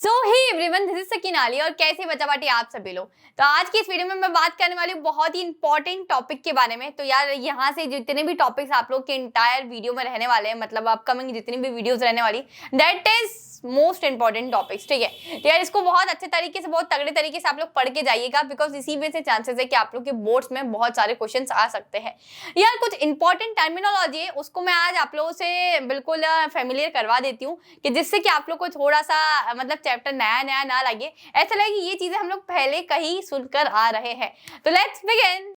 So hey everyone, this is सकीनाली और कैसे बचा बाटी आप सभी लोग। तो आज की इस वीडियो में मैं बात करने वाली हूँ बहुत ही इंपॉर्टेंट टॉपिक के बारे में। तो यार यहाँ से जितने भी टॉपिक्स आप लोग के इंटायर वीडियो में रहने वाले हैं, मतलब अपकमिंग जितनी भी वीडियोस रहने वाली, that is most important topics, ठीक है। तो यार इसको बहुत अच्छे तरीके से, बहुत तगड़े तरीके से आप लोग पढ़ के जाइएगा, बिकॉज इसी में से चांसेस है कि आप लोग के बोर्ड्स में बहुत सारे क्वेश्चन आ सकते हैं। यार कुछ इंपॉर्टेंट टर्मिनोलॉजी है, उसको मैं आज आप लोगों से बिल्कुल फेमिलियर करवा देती हूँ, कि जिससे कि आप लोग को थोड़ा सा मतलब चैप्टर नया नया ना लगे, ऐसा लगे कि ये चीजें हम लोग पहले कहीं सुनकर आ रहे हैं। तो लेट्स बिगिन।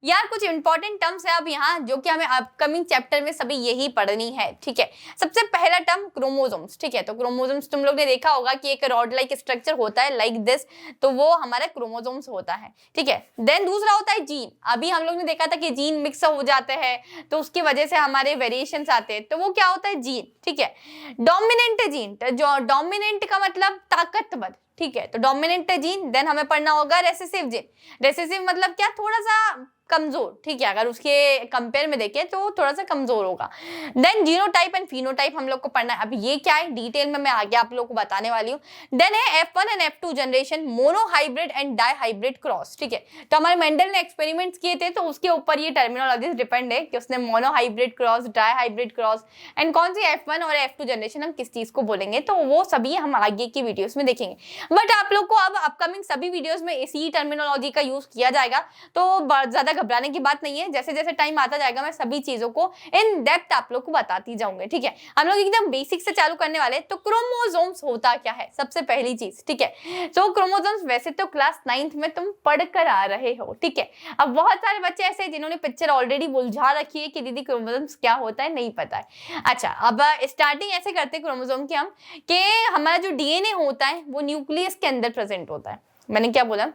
यार कुछ इंपॉर्टेंट टर्म्स है अब यहाँ, जो कि हमें अपकमिंग चैप्टर में सभी यही पढ़नी है, ठीक है। सबसे पहला टर्म क्रोमोसोम्स, ठीक है। तो क्रोमोसोम्स तुम लोग ने देखा होगा कि एक रॉड लाइक स्ट्रक्चर होता है लाइक दिस, तो वो हमारा क्रोमोसोम्स होता है, ठीक है। देन दूसरा होता है जीन। अभी हम लोग ने देखा था कि जीन मिक्स हो जाते हैं, तो उसकी वजह से हमारे वेरिएशंस आते हैं, तो वो क्या होता है, जीन, ठीक है। डोमिनेंट जीन, जो डोमिनेंट का मतलब ताकतवर, ठीक है। तो डोमिनेंट जीन। देन हमें पढ़ना होगा रेसेसिव जीन। रेसेसिव मतलब क्या, थोड़ा सा कमजोर, ठीक है। अगर उसके कंपेयर में देखें तो थोड़ा सा कमजोर होगा। देन जीनोटाइप एंड फिनोटाइप हम लोग को पढ़ना है। अब ये क्या है डिटेल में मैं आगे आप लोग को बताने वाली हूँ। देन है F1 and F2 generation, monohybrid and dihybrid cross, ठीक है। तो हमारे मेंडल ने एक्सपेरिमेंट्स किए थे, तो उसके ऊपर ये टर्मिनोलॉजी डिपेंड है कि उसने monohybrid cross, dihybrid cross and कौन सी F1 और F2 जनरेशन हम किस चीज को बोलेंगे, तो वो सभी हम आगे की वीडियोस में देखेंगे। बट आप लोग को अब अपकमिंग सभी वीडियोस में इसी टर्मिनोलॉजी का यूज किया जाएगा, तो ज्यादा घबराने की बात नहीं है। जैसे जैसे टाइम आता जाएगा मैं सभी चीजों को इन डेप्थ आप लोग को बताती जाऊंगी, ठीक है। हम लोग एकदम बेसिक से चालू करने वाले। तो क्रोमोसोम्स होता क्या है, सबसे पहली चीज, ठीक है। तो क्रोमोसोम्स वैसे तो क्लास 9th में तुम पढ़ कर आ रहे हो, ठीक है। अब बहुत सारे बच्चे ऐसे हैं जिन्होंने पिक्चर ऑलरेडी बुझा रखी है कि दीदी क्रोमोसोम्स क्या होता है, नहीं पता है। अच्छा, अब स्टार्टिंग ऐसे करते हैं क्रोमोसोम की हम, कि हमारा जो डीएनए होता है वो न्यूक्लियस के अंदर प्रेजेंट होता है। मैंने क्या बोला,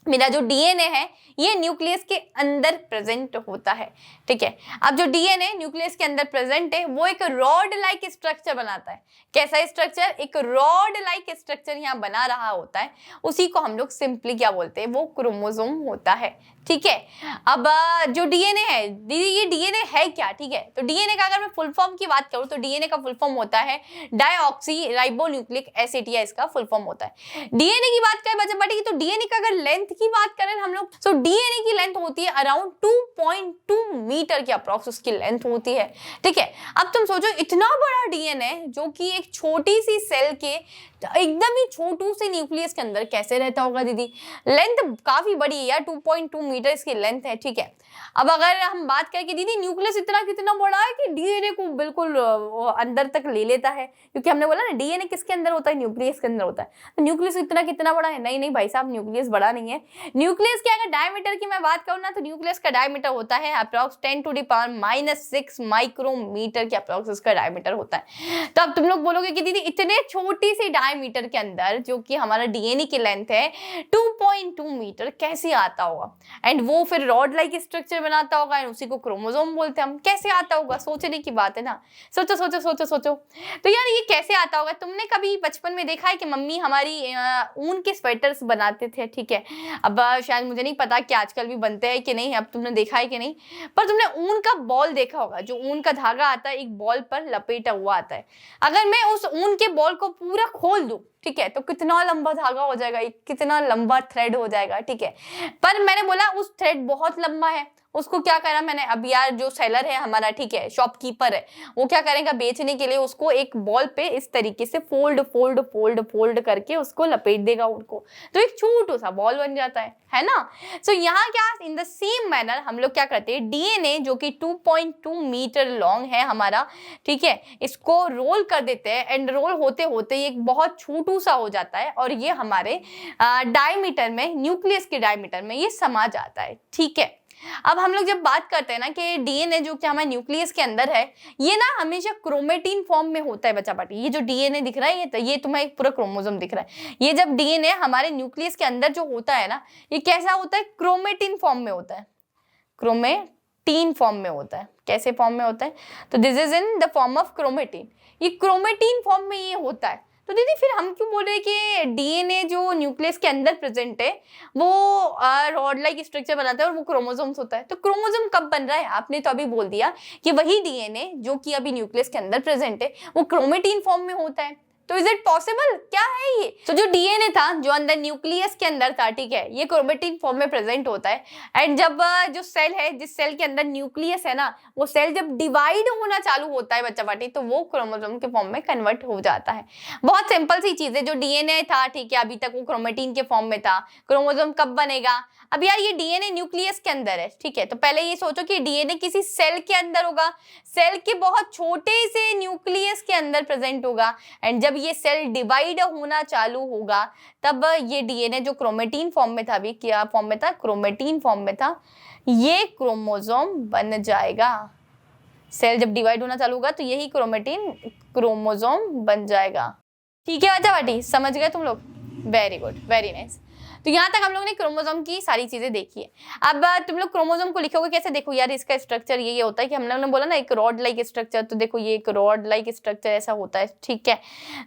मेरा जो डीएनए है ये न्यूक्लियस के अंदर प्रेजेंट होता है, ठीक है। अब जो डीएनए न्यूक्लियस के अंदर प्रेजेंट है वो एक रॉड लाइक स्ट्रक्चर बनाता है। कैसा स्ट्रक्चर, एक रॉड लाइक स्ट्रक्चर यहाँ बना रहा होता है, उसी को हम लोग सिंपली क्या बोलते हैं, वो क्रोमोसोम होता है, ठीक है। अब जो डीएनए है, दीदी ये डीएनए है क्या, ठीक है। तो डीएनए का अगर मैं फुल फॉर्म की बात करूं तो डीएनए का फुल फॉर्म होता है डाईऑक्सी राइबोन्यूक्लिक एसिड, इसका फुल फॉर्म होता है। डीएनए की बात करें बच्चे बटी, तो डीएनए का अगर लेंथ की बात करें हम लोग, तो डीएनए की लेंथ होती है अराउंड 2.2 मीटर की अप्रॉक्स उसकी लेंथ होती है, ठीक है। अब तुम सोचो इतना बड़ा डीएनए जो कि एक छोटी सी सेल के एकदम ही छोटू से न्यूक्लियस के अंदर कैसे रहता होगा दीदी। लेंथ काफी बड़ी है यार, 2.2 मीटर इसकी लेंथ है, ठीक है। अब अगर हम बात करें कि दीदी न्यूक्लियस इतना कितना बड़ा है कि डीएनए को बिल्कुल अंदर तक ले लेता है, क्योंकि हमने बोला ना डीएनए किसके अंदर होता है, न्यूक्लियस के अंदर होता है। तो न्यूक्लियस इतना कितना बड़ा है, नहीं नहीं भाई साहब, न्यूक्लियस बड़ा नहीं है। न्यूक्लियस के अगर डायमीटर की मैं बात करूँ ना, तो न्यूक्लियस का डायमीटर होता है अप्रॉक्स 10⁻⁻⁶ माइक्रोमीटर के अप्रॉक्स उसका डायमीटर होता है। तो अब तुम लोग बोलोगे कि दीदी इतने छोटी सी डायमीटर के अंदर जो कि हमारा डीएनए की लेंथ है 2.2 मीटर कैसे आता होगा, एंड वो फिर रॉड लाइक स्ट्रक्चर बनाता होगा, एंड उसी को क्रोमोसोम बोलते हैं हम। कैसे आता होगा, सोचने की बात है ना। सोचो सोचो सोचो सोचो। तो यार ये कैसे आता होगा, तुमने कभी बचपन में देखा है कि मम्मी हमारी ऊन के स्वेटर्स बनाते थे, ठीक है। अब शायद मुझे नहीं पता कि आजकल भी बनते हैं कि नहीं, अब तुमने देखा है कि नहीं, पर तुमने ऊन का बॉल देखा होगा, जो ऊन का धागा आता है एक बॉल पर लपेटा हुआ आता है। अगर मैं उस ऊन के बॉल को पूरा खोल दूं, ठीक है, तो कितना लंबा धागा हो जाएगा, कितना लंबा थ्रेड हो जाएगा, ठीक है। पर मैंने बोला उस थ्रेड बहुत लंबा है, उसको क्या करा मैंने, अब यार जो सेलर है हमारा, ठीक है, शॉपकीपर है, वो क्या करेगा बेचने के लिए उसको एक बॉल पे इस तरीके से फोल्ड फोल्ड फोल्ड फोल्ड करके उसको लपेट देगा उनको, तो एक छोटा सा बॉल बन जाता है ना। सो यहाँ क्या, इन द सेम मैनर हम लोग क्या करते हैं, डीएनए जो कि 2.2 मीटर लॉन्ग है हमारा, ठीक है, इसको रोल कर देते हैं, एंड रोल होते होते ये एक बहुत छोटू सा हो जाता है, और ये हमारे डायमीटर में, न्यूक्लियस के डायमीटर में ये समा जाता है, ठीक है। अब हम लोग जब बात करते हैं ना कि डीएनए जो कि हमारे न्यूक्लियस के अंदर है, ये ना हमेशा क्रोमेटिन फॉर्म में होता है बच्चा पाटी। ये जो डीएनए दिख रहा है, ये तुम्हें एक पूरा क्रोमोसोम दिख रहा है। ये जब डीएनए हमारे न्यूक्लियस के अंदर जो होता है ना, ये कैसा होता है, क्रोमेटिन फॉर्म में होता है, क्रोमेटिन फॉर्म में होता है। कैसे फॉर्म में होता है, तो this is in the form of chromatin. ये क्रोमेटिन फॉर्म में ये होता है। तो दीदी फिर हम क्यों बोल रहे हैं कि डीएनए जो न्यूक्लियस के अंदर प्रेजेंट है वो रॉड लाइक स्ट्रक्चर बनाता है और वो क्रोमोसोम्स होता है। तो क्रोमोसोम कब बन रहा है? आपने तो अभी बोल दिया कि वही डीएनए जो कि अभी न्यूक्लियस के अंदर प्रेजेंट है वो क्रोमेटिन फॉर्म में होता है। तो इज इट पॉसिबल? क्या है ये? तो जो डीएनए था जो अंदर न्यूक्लियस के अंदर था, ठीक है, ये क्रोमेटिन फॉर्म में प्रेजेंट होता है। एंड जब जो सेल है, जिस सेल के अंदर न्यूक्लियस है ना, वो सेल जब डिवाइड होना चालू होता है बच्चा पार्टी, तो वो क्रोमोसोम के फॉर्म में कन्वर्ट हो जाता है। बहुत सिंपल सी चीज है। जो डीएनए था, ठीक है, अभी तक वो क्रोमेटिन के फॉर्म में था। क्रोमोसोम कब बनेगा? अब यार ये डीएनए न्यूक्लियस के अंदर है, ठीक है, तो पहले ये सोचो कि डीएनए किसी सेल के अंदर होगा, सेल के बहुत छोटे से न्यूक्लियस के अंदर प्रेजेंट होगा। एंड जब ये सेल डिवाइड होना चालू होगा तब ये डीएनए जो क्रोमेटिन फॉर्म में था, अभी क्या फॉर्म में था? क्रोमेटिन फॉर्म में था, ये क्रोमोसोम बन जाएगा। सेल जब डिवाइड होना चालू होगा तो यही क्रोमेटिन क्रोमोसोम बन जाएगा। ठीक है बच्चा पार्टी, समझ गए तुम लोग? Very good, very nice. तो यहाँ तक हम लोग ने क्रोमोसोम की सारी चीजें देखी है। अब तुम लोग क्रोमोसोम को लिखोगे कैसे? देखो यार, इसका स्ट्रक्चर ये होता है कि हम लोगों ने बोला ना एक रॉड लाइक स्ट्रक्चर, तो देखो ये एक रॉड लाइक स्ट्रक्चर ऐसा होता है, ठीक है।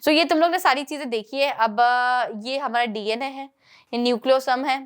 सो ये तुम लोग ने सारी चीजें देखी है। अब ये हमारा डीएनए है, ये न्यूक्लियोसोम है।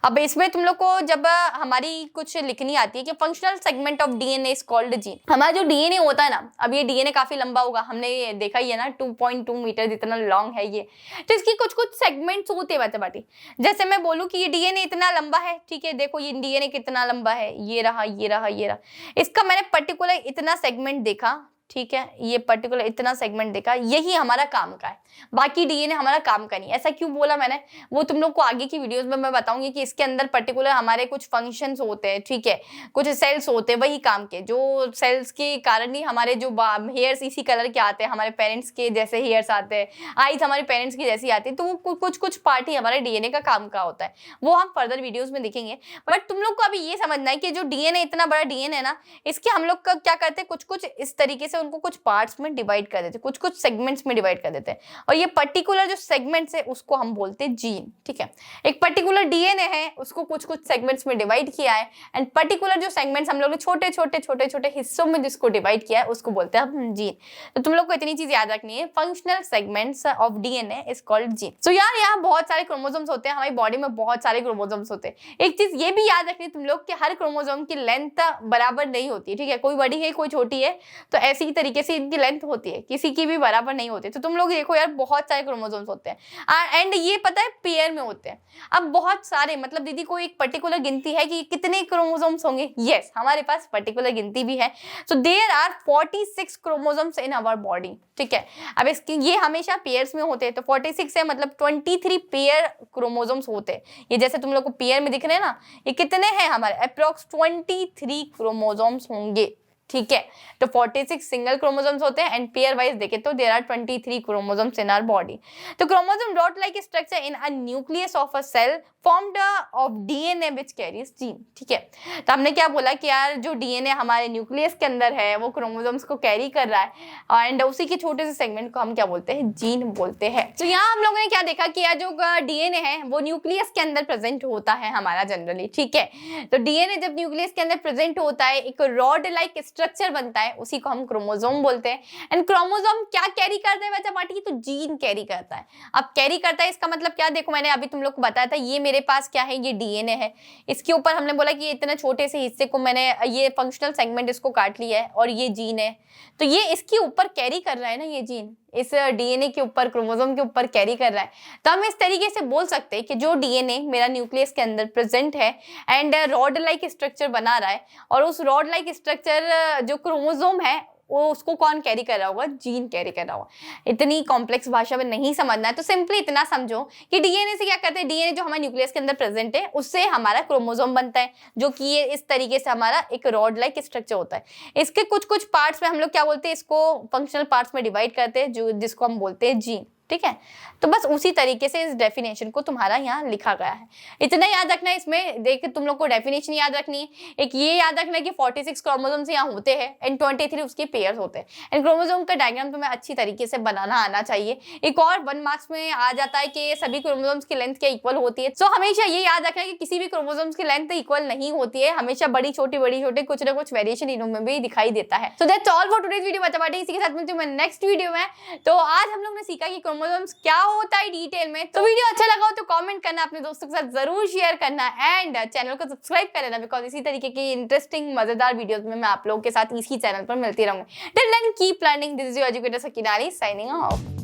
अब इसमें तुम लोग को जब हमारी कुछ लिखनी आती है कि functional segment of DNA is called gene. हमारा जो डीएनए होता है ना, अब ये डीएनए काफी लंबा होगा, हमने ये देखा ही है ना, 2.2 मीटर जितना लॉन्ग है ये। तो इसकी कुछ कुछ सेगमेंट्स होते हैं बच्चा पार्टी। जैसे मैं बोलूँ कि ये डीएनए इतना लंबा है, ठीक है, देखो ये डीएनए कितना लंबा है, ये रहा, ये रहा, ये रहा। इसका मैंने पर्टिकुलर इतना सेगमेंट देखा, ठीक है, ये पर्टिकुलर इतना सेगमेंट देखा, यही हमारा काम का है। बाकी डीएनए हमारा काम का नहीं। ऐसा क्यों बोला मैंने, वो तुम लोग को आगे की वीडियोस में मैं बताऊंगी कि इसके अंदर पर्टिकुलर हमारे कुछ फंक्शंस होते हैं, ठीक है, कुछ सेल्स होते हैं वही काम के, जो सेल्स के कारण ही हमारे जो हेयर्स इसी कलर के आते हैं, हमारे पेरेंट्स के जैसे हेयर्स आते हैं, आईज हमारे पेरेंट्स की जैसी आती है। तो वो कुछ कुछ पार्ट ही हमारे डीएनए का काम का होता है, वो हम फर्दर वीडियोज में देखेंगे। बट तुम लोग को अभी ये समझना है कि जो डीएनए इतना बड़ा डीएनए है ना, इसके हम लोग क्या करते हैं, कुछ कुछ इस तरीके से उनको कुछ पार्ट्स में डिवाइड कर देते, कुछ कुछ सेगमेंट्स में डिवाइड कर देते हैं। और ये पर्टिकुलर जो सेगमेंट्स है उसको हम बोलते हैं जीन, ठीक है। एक पर्टिकुलर डीएनए है, उसको कुछ कुछ सेगमेंट्स में डिवाइड किया है। एंड पर्टिकुलर जो सेगमेंट्स हम लोग ने छोटे छोटे छोटे छोटे हिस्सों में जिसको डिवाइड किया है उसको बोलते हैं हम जीन। तो तुम लोग को इतनी चीज याद रखनी है, functional segments of DNA is called gene. So यार यहाँ बहुत सारे क्रोमोसोम्स होते हैं, हमारी बॉडी में बहुत सारे क्रोमोसोम्स होते हैं। एक चीज ये भी याद रखनी तुम लोग कि हर क्रोमोसोम की लेंथ बराबर नहीं होती है, ठीक है, कोई बड़ी है कोई छोटी है, तो ऐसी ही तरीके से इनकी लेंथ होती है, किसी की भी बराबर नहीं होती। तो तुम लोग देखो यार बहुत सारे क्रोमोसोम्स होते हैं एंड ये पता है पेयर में होते हैं। अब बहुत सारे मतलब दीदी को एक पर्टिकुलर गिनती है कि कितने क्रोमोसोम्स होंगे? यस, हमारे पास पर्टिकुलर गिनती भी है। So there are 46 chromosomes in our body, ठीक है। अब इसकी ये हमेशा पेयर्स में होते हैं, तो 46 है मतलब 23 पेयर क्रोमोसोम्स होते हैं। ये जैसे तुम लोग को पेयर में दिख रहे हैं ना, ये कितने हैं हमारे? अप्रॉक्स 23 क्रोमोसोम्स होंगे, ठीक है। तो 46 सिंगल क्रोमोसोम्स होते हैं एंड पेयर वाइज देखें तो there are 23 chromosomes in our body. तो chromosome dot like structure in a nucleus of a cell formed of DNA which carries gene, ठीक है। तो हमने क्या बोला कि यार जो डीएनए हमारे न्यूक्लियस के अंदर है वो क्रोमोसोम्स को कैरी कर रहा है एंड उसी के छोटे से सेगमेंट को हम क्या बोलते हैं? जीन बोलते हैं। तो यहाँ हम लोगों ने क्या देखा कि यार जो डीएनए है वो न्यूक्लियस के अंदर प्रेजेंट होता है हमारा जनरली, ठीक है। तो डीएनए जब न्यूक्लियस के अंदर प्रेजेंट होता है एक रॉड लाइक स्ट्रक्चर बनता है, उसी को हम क्रोमोसोम बोलते हैं। एंड क्रोमोसोम क्या कैरी करता है बच्चा पार्टी? तो जीन कैरी करता है। अब कैरी करता है इसका मतलब क्या? देखो मैंने अभी तुम लोग को बताया था, ये मेरे पास क्या है? ये डीएनए है। इसके ऊपर हमने बोला कि इतने छोटे से हिस्से को मैंने ये फंक्शनल सेगमेंट इसको काट लिया है और ये जीन है, तो ये इसके ऊपर कैरी कर रहा है ना, ये जीन इस डीएनए के ऊपर क्रोमोसोम के ऊपर कैरी कर रहा है। तो हम इस तरीके से बोल सकते हैं कि जो डीएनए मेरा न्यूक्लियस के अंदर प्रेजेंट है एंड रॉड लाइक स्ट्रक्चर बना रहा है, और उस रॉड लाइक स्ट्रक्चर जो क्रोमोसोम है वो उसको कौन कैरी कर रहा होगा? जीन कैरी कर रहा होगा। इतनी कॉम्प्लेक्स भाषा में नहीं समझना है, तो सिंपली इतना समझो कि डीएनए से क्या करते हैं, डीएनए जो हमारे न्यूक्लियस के अंदर प्रेजेंट है उससे हमारा क्रोमोसोम बनता है, जो कि ये इस तरीके से हमारा एक रॉड लाइक स्ट्रक्चर होता है। इसके कुछ कुछ पार्ट्स में हम लोग क्या बोलते हैं, इसको फंक्शनल पार्ट्स में डिवाइड करते हैं, जो जिसको हम बोलते हैं जीन। ठीक है। तो बस उसी तरीके से इस डेफिनेशन को तुम्हारा यहाँ लिखा गया है। इतना याद रखना है, इसमें देख तुम लोग को डेफिनेशन याद रखनी है। एक ये याद रखना है कि 46 क्रोमोसोम्स यहाँ होते हैं एंड 23 उसके पेयर्स होते हैं। एंड क्रोमोसोम का डायग्राम तुम्हें अच्छी तरीके से बनाना आना चाहिए। एक और 1 मार्क्स में आ जाता है कि सभी क्रोमोसोम्स की लेंथ क्या इक्वल होती है। सो हमेशा ये याद रखना है कि किसी भी क्रोमोसोम्स की लेंथ इक्वल नहीं होती है, हमेशा बड़ी छोटे कुछ ना कुछ वेरिएशन इनमें भी दिखाई देता है। So that's all for today's video. इसी के साथ मिलती हूँ मैं नेक्स्ट वीडियो में। तो आज हम लोग ने सीखा कि क्रोमोसोम्स क्या होता है डिटेल में। तो वीडियो अच्छा लगा हो तो कमेंट करना, अपने दोस्तों के साथ जरूर शेयर करना एंड चैनल को सब्सक्राइब कर लेना, बिकॉज इसी तरीके की इंटरेस्टिंग मजेदार वीडियोस में मैं आप लोगों के साथ इसी चैनल पर मिलती रहूंगी। Till then keep learning. This is your educator Sakina Ali signing of.